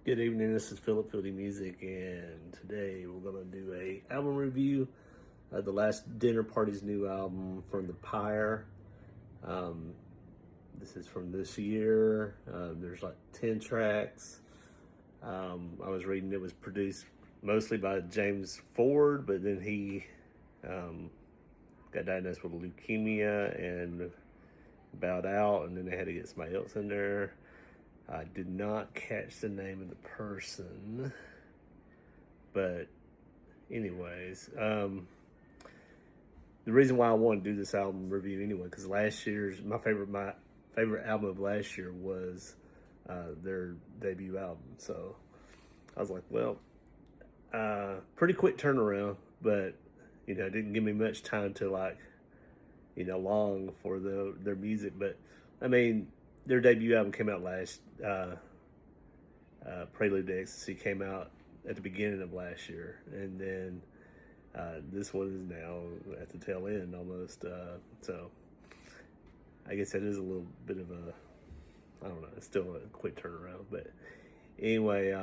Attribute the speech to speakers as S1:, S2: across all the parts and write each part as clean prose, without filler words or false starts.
S1: Good evening, this is Philip Fieldy Music, and today we're going to do a album review of the Last Dinner Party's new album from the Pyre. Um, this is from this year. There's like 10 tracks. I was reading it was produced mostly by James Ford, but then he got diagnosed with leukemia and bowed out, and then they had to get somebody else in there. I did not catch the name of the person, but anyways, the reason why I want to do this album review anyway, because last year's my favorite album of last year was their debut album. So I was like, well, pretty quick turnaround, but it didn't give me much time to long for their music. But I mean, their debut album came out last. Prelude to Ecstasy came out at the beginning of last year, and then this one is now at the tail end almost. So I guess that is a little bit of I don't know. It's still a quick turnaround, but anyway.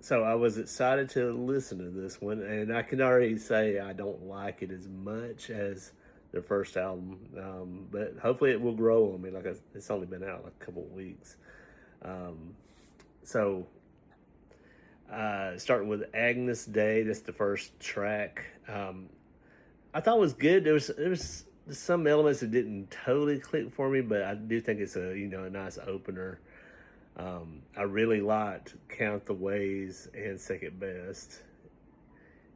S1: So I was excited to listen to this one, and I can already say I don't like it as much as their first album, but hopefully it will grow on me. It's only been out like a couple of weeks. Starting with Agnes Day, that's the first track. I thought it was good. There was some elements that didn't totally click for me, but I do think it's a nice opener. I really liked Count the Ways and Second Best,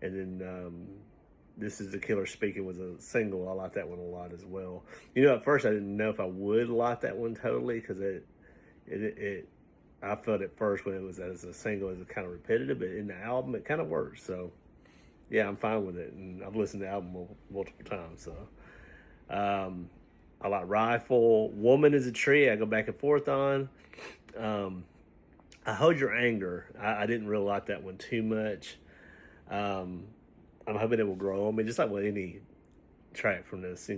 S1: and then This Is the Killer Speaking was a single. I like that one a lot as well. At first I didn't know if I would like that one totally, because I felt at first when it was as a single it was kind of repetitive, but in the album it kind of works. So yeah, I'm fine with it, and I've listened to the album multiple times. So I like Rifle. Woman Is a Tree, I go back and forth on. I Hold Your Anger, I didn't really like that one too much. I'm hoping it will grow on me, just like with any track from this.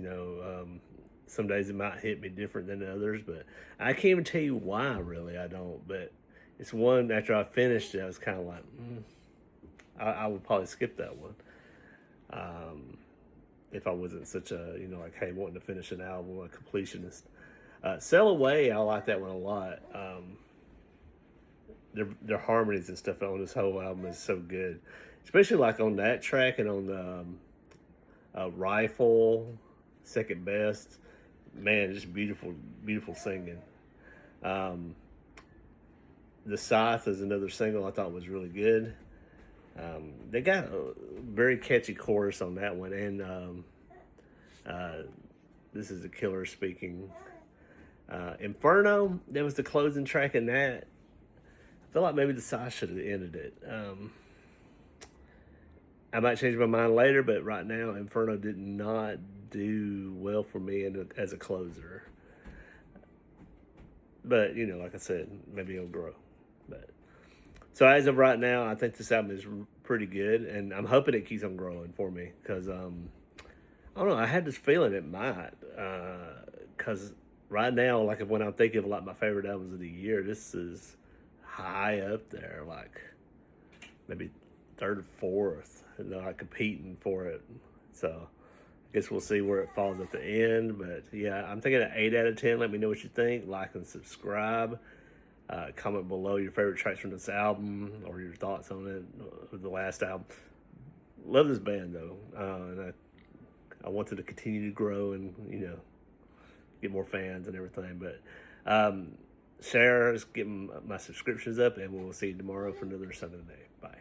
S1: Some days it might hit me different than others, but I can't even tell you why, really. I don't, but it's one after I finished it, I was kind of like, I would probably skip that one. If I wasn't such a, hey, wanting to finish an album, a completionist. Sail Away, I like that one a lot. Their harmonies and stuff on this whole album is so good, especially like on that track and on the Rifle, Second Best. Man, just beautiful singing. The Scythe is another single I thought was really good. They got a very catchy chorus on that one, and This Is the Killer Speaking. Inferno, that was the closing track in that. I feel like maybe the Scythe should have ended it. I might change my mind later, but right now Inferno did not do well for me as a closer. But like I said, maybe it'll grow. But so as of right now, I think this album is pretty good, and I'm hoping it keeps on growing for me, because I don't know, I had this feeling it might, because right now, like when I'm thinking of like my favorite albums of the year, this is high up there, like maybe third or fourth, and they're like competing for it. So I guess we'll see where it falls at the end. But yeah, I'm thinking an 8 out of 10. Let me know what you think. Like and subscribe. Comment below your favorite tracks from this album or your thoughts on it, the last album. Love this band though, and I want it to continue to grow and get more fans and everything. But share, get my subscriptions up, and we'll see you tomorrow for another Sunday. Bye.